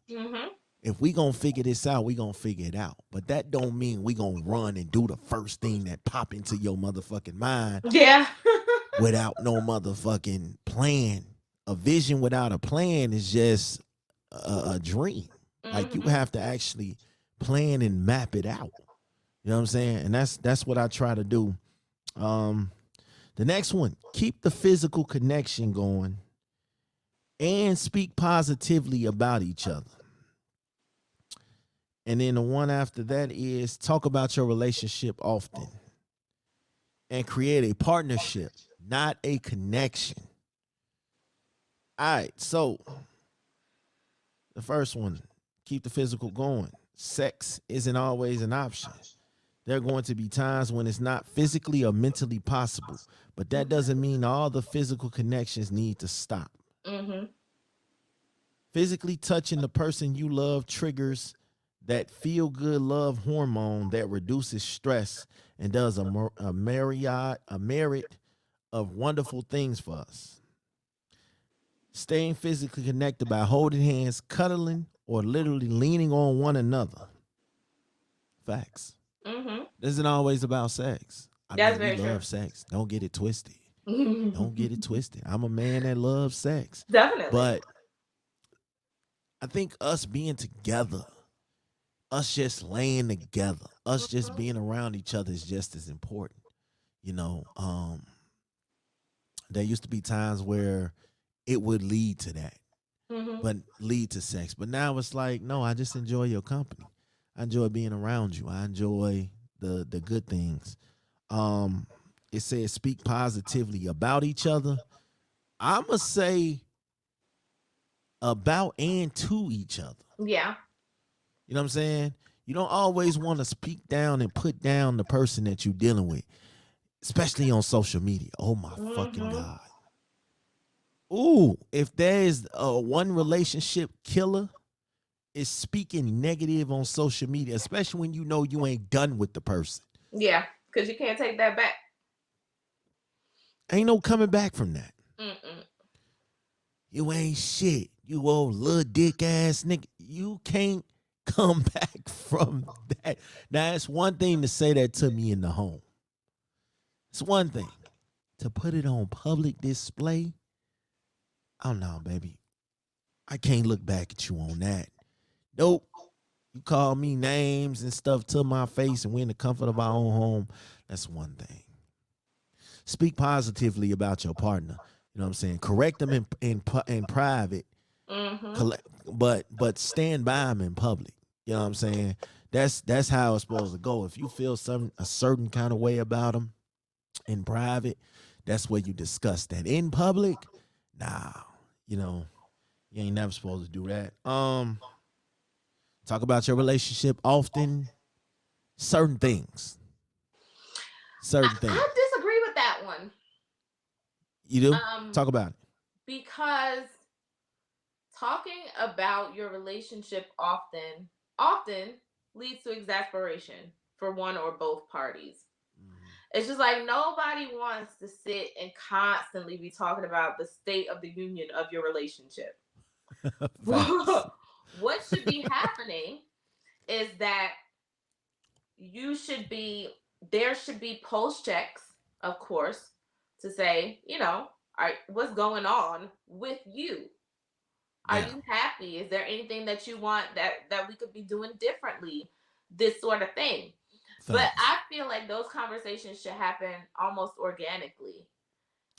If we gonna figure this out, we gonna figure it out. But that don't mean we gonna run and do the first thing that pop into your motherfucking mind. Yeah. Without no motherfucking plan. A vision without a plan is just a dream. Like you have to actually plan and map it out. You know what I'm saying? And that's what I try to do. The next one, keep the physical connection going and speak positively about each other. And then the one after that is talk about your relationship often and create a partnership, not a connection. All right, so the first one, keep the physical going. Sex isn't always an option. There are going to be times when it's not physically or mentally possible, but that doesn't mean all the physical connections need to stop. Physically touching the person you love triggers that feel-good love hormone that reduces stress and does a myriad of wonderful things for us. Staying physically connected by holding hands, cuddling, or literally leaning on one another. Facts. This isn't always about sex. That's we very love true. sex. Don't get it twisted. Don't get it twisted. I'm a man that loves sex. Definitely. But I think us being together, us just laying together, us just being around each other is just as important. There used to be times where it would lead to that, but lead to sex. But now it's like, no, I just enjoy your company. I enjoy being around you. I enjoy the good things. It says speak positively about each other. I'ma say about and to each other. Yeah. You know what I'm saying? You don't always want to speak down and put down the person that you're dealing with, especially on social media. Oh my fucking God. Ooh, if there's one relationship killer, is speaking negative on social media, especially when you know you ain't done with the person. Yeah, because you can't take that back. Ain't no coming back from that. You ain't shit. You old little dick ass nigga. You can't come back from that. Now, it's one thing to say that to me in the home. It's one thing. To put it on public display, oh no, baby. I can't look back at you on that. Nope. You call me names and stuff to my face and we're in the comfort of our own home. That's one thing. speak positively about your partner. You know what I'm saying? Correct them in private, but stand by them in public. You know what I'm saying? That's how it's supposed to go. If you feel a certain kind of way about them in private, that's where you discuss that. In public, nah, you know, you ain't never supposed to do that. Talk about your relationship often. Certain things. Certain things. I disagree with that one. You do? Talk about it. Because talking about your relationship often leads to exasperation for one or both parties. It's just like nobody wants to sit and constantly be talking about the state of the union of your relationship. What should be happening is that there should be post checks, of course, to say, what's going on with you? Are you happy? Is there anything that you want that we could be doing differently? This sort of thing. Facts. But I feel like those conversations should happen almost organically.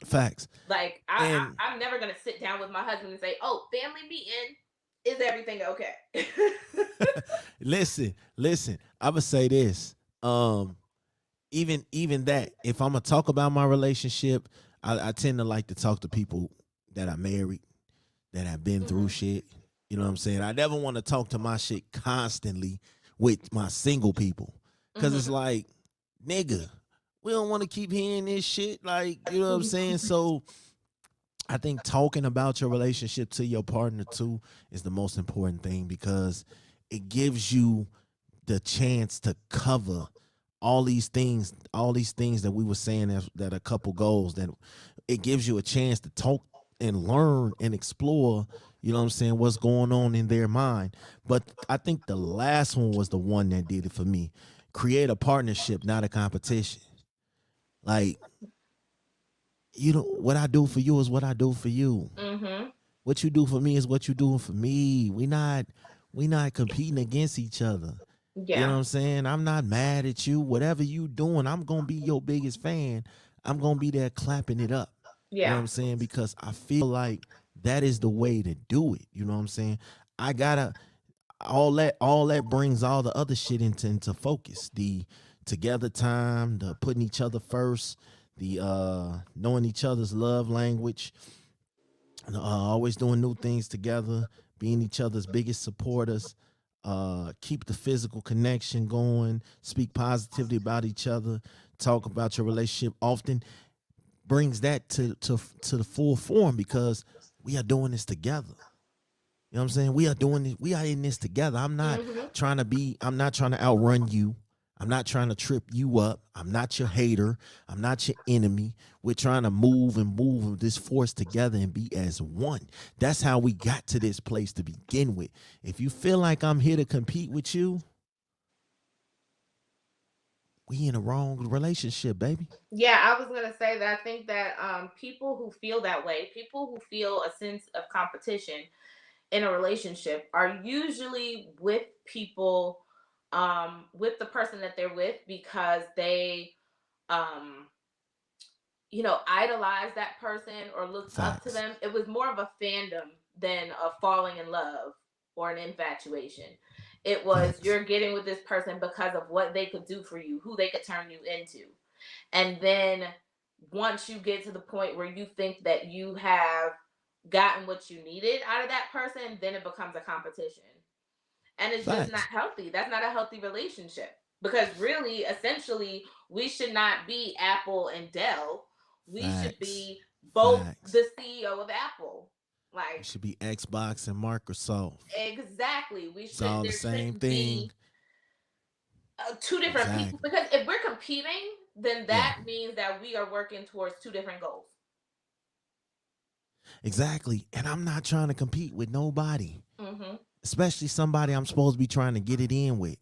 Facts. Like I'm never gonna sit down with my husband and say, "Oh, family meeting, is everything okay?" Listen. I would say this. Even that, if I'm gonna talk about my relationship, I tend to like to talk to people that are married, that have been through shit. You know what I'm saying? I never want to talk to my shit constantly with my single people. Because it's like, nigga, we don't want to keep hearing this shit. Like, you know what I'm saying? So I think talking about your relationship to your partner too is the most important thing, because it gives you the chance to cover all these things that we were saying that a couple goals, that it gives you a chance to talk and learn and explore, you know what I'm saying, what's going on in their mind. But I think the last one was the one that did it for me. Create a partnership, not a competition. Like, what I do for you is what I do for you. What you do for me is what you doing for me. We not competing against each other. Yeah. You know what I'm saying? I'm not mad at you. Whatever you doing, I'm gonna be your biggest fan. I'm gonna be there clapping it up. Yeah. You know what I'm saying? Because I feel like that is the way to do it. You know what I'm saying? I gotta all that brings all the other shit into focus. The together time, the putting each other first, the knowing each other's love language, always doing new things together, being each other's biggest supporters, keep the physical connection going, speak positively about each other, talk about your relationship often, brings that to the full form, because we are doing this together. You know what I'm saying? We are in this together. I'm not trying to outrun you. I'm not trying to trip you up. I'm not your hater. I'm not your enemy. We're trying to move this force together and be as one. That's how we got to this place to begin with. If you feel like I'm here to compete with you, we in a wrong relationship, baby. Yeah, I was gonna say that I think that people who feel that way, people who feel a sense of competition in a relationship, are usually with people, with the person that they're with, because they idolize that person or look up to them. It was more of a fandom than a falling in love or an infatuation. It was you're getting with this person because of what they could do for you, who they could turn you into. And then once you get to the point where you think that you have gotten what you needed out of that person, then it becomes a competition. And it's just not healthy. That's not a healthy relationship. Because really, essentially, we should not be Apple and Dell. We should be both the CEO of Apple. Like, we should be Xbox and Microsoft. Exactly. We should. It's all the same thing. Two different people. Because if we're competing, then that means that we are working towards two different goals. Exactly. And I'm not trying to compete with nobody. Especially somebody I'm supposed to be trying to get it in with.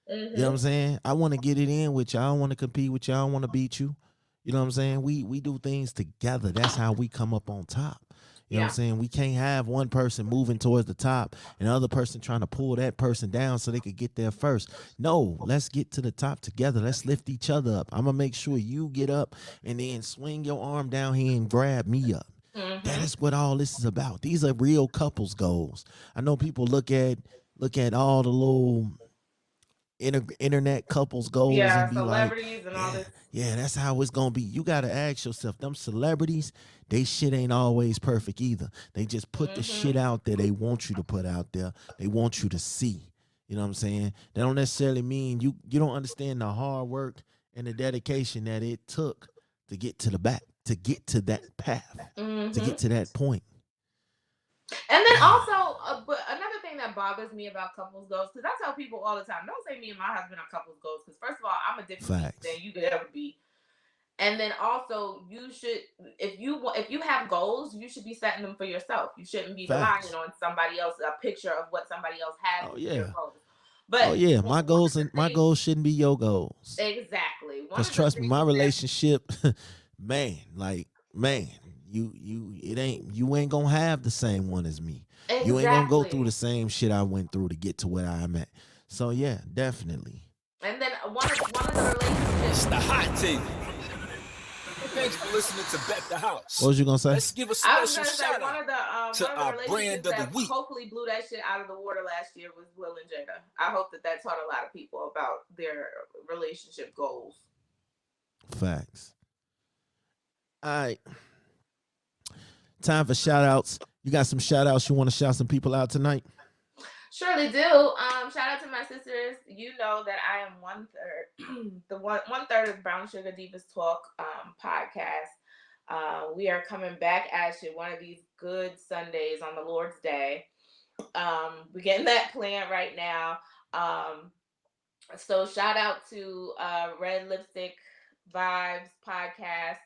You know what I'm saying? I want to get it in with you. I don't want to compete with you. I don't want to beat you. You know what I'm saying? We do things together. That's how we come up on top. You know what I'm saying? We can't have one person moving towards the top and the other person trying to pull that person down so they could get there first. No, let's get to the top together. Let's lift each other up. I'm going to make sure you get up and then swing your arm down here and grab me up. That is what all this is about. These are real couples goals. I know people look at all the little internet couples goals and be like, celebrities and all this. yeah, that's how it's gonna be. You gotta ask yourself, them celebrities, they shit ain't always perfect either. They just put the shit out there they want you to put out there. They want you to see. You know what I'm saying? That don't necessarily mean you don't understand the hard work and the dedication that it took to get to the back, to get to that path, to get to that point. And then also, but another thing that bothers me about couples goals, because I tell people all the time, don't say me and my husband are couples goals, because first of all, I'm a different beast than you could ever be. And then also, you should, if you have goals, you should be setting them for yourself. You shouldn't be relying on somebody else, a picture of what somebody else has. Your goals. But my goals shouldn't be your goals. Exactly. Because trust me, my relationship, you ain't gonna have the same one as me. Exactly. You ain't gonna go through the same shit I went through to get to where I'm at. So yeah, definitely. And then one of the relationships. It's the hot take. Thanks for listening to Bet the House. What was you gonna say? Let's give a special shout out to our brand of the week. Hopefully blew that shit out of the water last year was Will and Jada. I hope that taught a lot of people about their relationship goals. Facts. All right. Time for shout outs. You got some shout outs you want to shout some people out tonight? Surely do. Shout out to my sisters. You know that I am 1/3, the 1/3 of Brown Sugar Divas Talk podcast. We are coming back at you one of these good Sundays on the Lord's Day. We're getting that planned right now. So shout out to Red Lipstick Vibes podcast.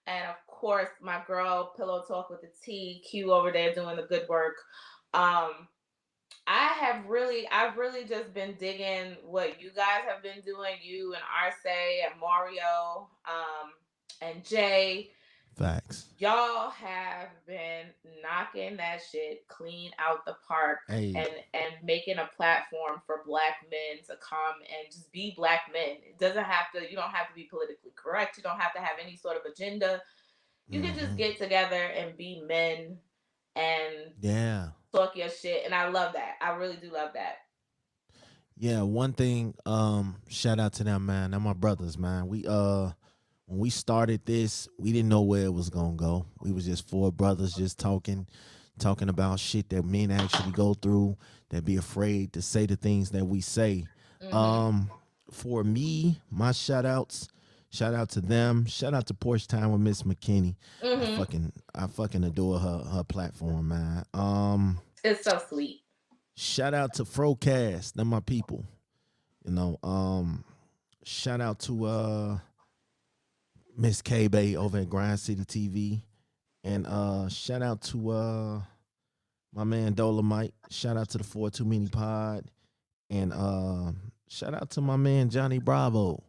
And of course, my girl Pillow Talk with the T, Q over there doing the good work. I've really just been digging what you guys have been doing, you and Arce and Mario, and Jay. Facts. Y'all have been knocking that shit clean out the park and making a platform for Black men to come and just be Black men. You don't have to be politically correct. You don't have to have any sort of agenda. You can just get together and be men and talk your shit. And I love that. I really do love that. Yeah, one thing, shout out to them, man. They're my brothers, man. When we started this, we didn't know where it was gonna go. We was just four brothers just talking about shit that men actually go through, that be afraid to say the things that we say. For me, my shout out to them. Shout out to Porsche Time with Miss McKinney. I fucking adore her platform, man. It's so sweet. Shout out to Frocast. They're my people. You know, shout out to Miss K-Bay over at Grind City TV. And shout out to my man Dolomite. Shout out to the 4 Too Many Pod. And shout out to my man Johnny Bravo.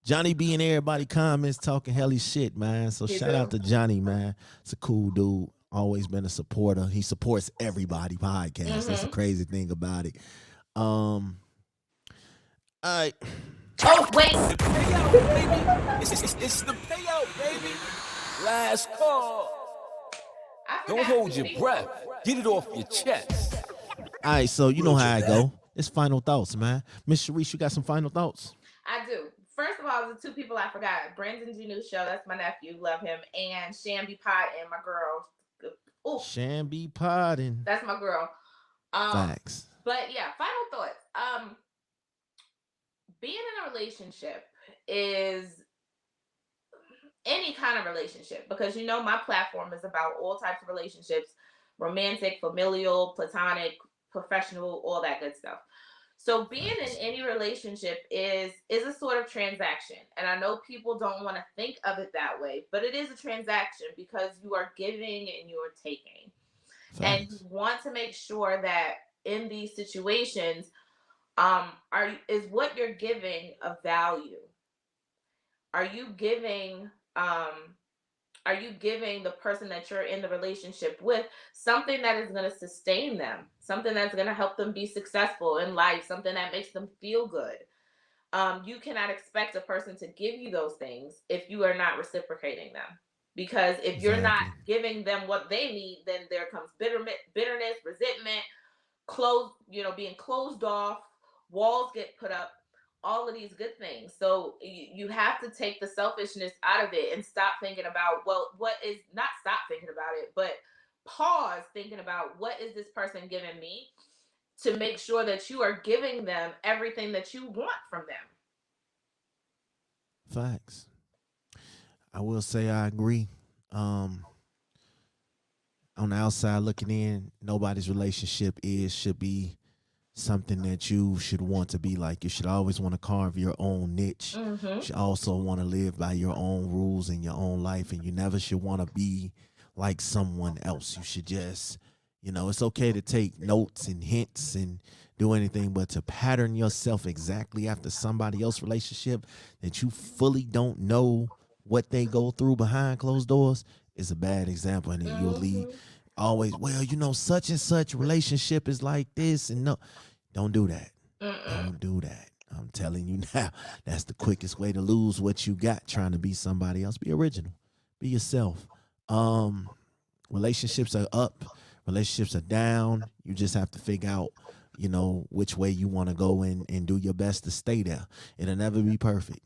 Johnny be in everybody comments talking helly shit, man. So shout out to Johnny, man. It's a cool dude. Always been a supporter. He supports everybody podcast. That's the crazy thing about it. All right. Oh, wait. The payout, baby. It's the payout, baby. Last call. Don't hold your breath. Get it off your chest. All right, so you know how I go. It's final thoughts, man. Miss Sharice, you got some final thoughts? I do. First of all, the two people I forgot. Brandon Genu Show, that's my nephew, love him. And Shambi Pot and my girl. Ooh. Shambi Potting. That's my girl. Facts. But yeah, final thoughts. Being in a relationship is any kind of relationship, because you know my platform is about all types of relationships: romantic, familial, platonic, professional, all that good stuff. So being in any relationship is a sort of transaction. And I know people don't want to think of it that way, but it is a transaction because you are giving and you are taking. Thanks. And you want to make sure that in these situations, is what you're giving of value? Are you giving Are you giving the person that you're in the relationship with something that is going to sustain them, something that's going to help them be successful in life, something that makes them feel good? You cannot expect a person to give you those things if you are not reciprocating them. Because if you're not Exactly. giving them what they need, then there comes bitterness, resentment, being closed off, walls get put up, all of these good things. So you have to take the selfishness out of it and stop thinking about, well, what is not stop thinking about it, but pause thinking about what is this person giving me, to make sure that you are giving them everything that you want from them. Facts. I will say I agree. Um, on the outside looking in, nobody's relationship should be something that you should want to be like. You should always want to carve your own niche. Mm-hmm. You should also want to live by your own rules in your own life, and you never should want to be like someone else. You should just, it's okay to take notes and hints and do anything, but to pattern yourself exactly after somebody else's relationship that you fully don't know what they go through behind closed doors is a bad example, and you'll lead Mm-hmm. always, well, such and such relationship is like this, and no, don't do that. Mm-mm. Don't do that. I'm telling you now, that's the quickest way to lose what you got trying to be somebody else. Be original. Be yourself. Um, Relationships are up, relationships are down. You just have to figure out, which way you want to go and do your best to stay there. It'll never be perfect.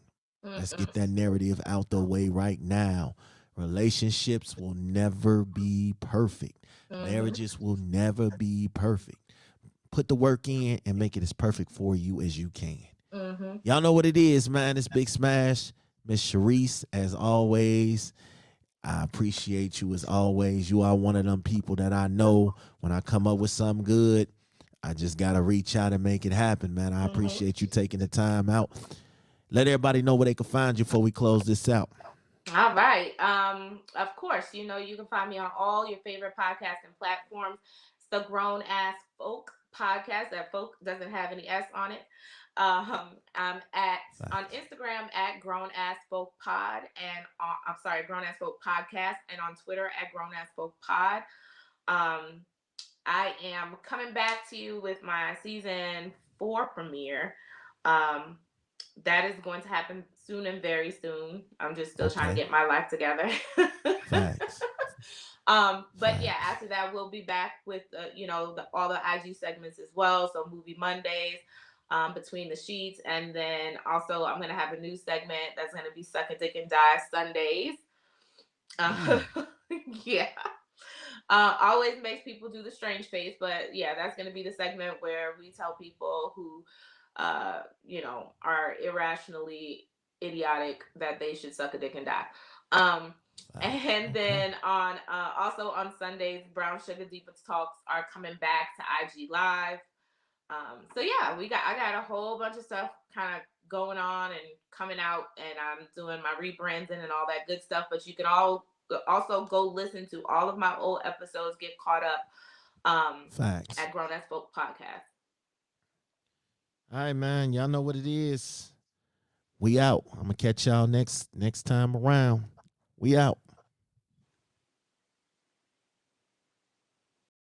Let's Mm-mm. get that narrative out the way right now. Relationships will never be perfect. Mm-hmm. Marriages will never be perfect. Put the work in and make it as perfect for you as you can. Mm-hmm. Y'all know what it is, man. It's Big Smash. Miss Charisse, as always, I appreciate you as always. You are one of them people that I know when I come up with something good, I just got to reach out and make it happen, man. I Mm-hmm. appreciate you taking the time out. Let everybody know where they can find you before we close this out. All right. Of course, you can find me on all your favorite podcasting platforms. It's the Grown Ass Folk podcast. That folk doesn't have any S on it. I'm at on Facts. Instagram at Grown Ass Folk Pod, and I'm sorry, Grown Ass Folk Podcast, and on Twitter at Grown Ass Folk Pod. Um, I am coming back to you with my season 4 premiere. Um, that is going to happen soon and very soon. I'm just still trying to Okay. get my life together. Facts. But yeah, Facts. after that, we'll be back with all the IG segments as well. So movie Mondays, between the sheets, and then also I'm gonna have a new segment that's gonna be Suck a Dick and Die Sundays. Uh, yeah. Always makes people do the strange face, but yeah, that's gonna be the segment where we tell people who are irrationally idiotic that they should suck a dick and die. Um, Facts. and Okay. then on also on Sundays, Brown Sugar Deepest Talks are coming back to IG Live. So yeah, I got a whole bunch of stuff kind of going on and coming out, and I'm doing my rebranding and all that good stuff. But you can also go listen to all of my old episodes, get caught up Facts. at Grown Ass Folk Podcast. All right, man. Y'all know what it is. We out. I'm gonna catch y'all next time around. We out.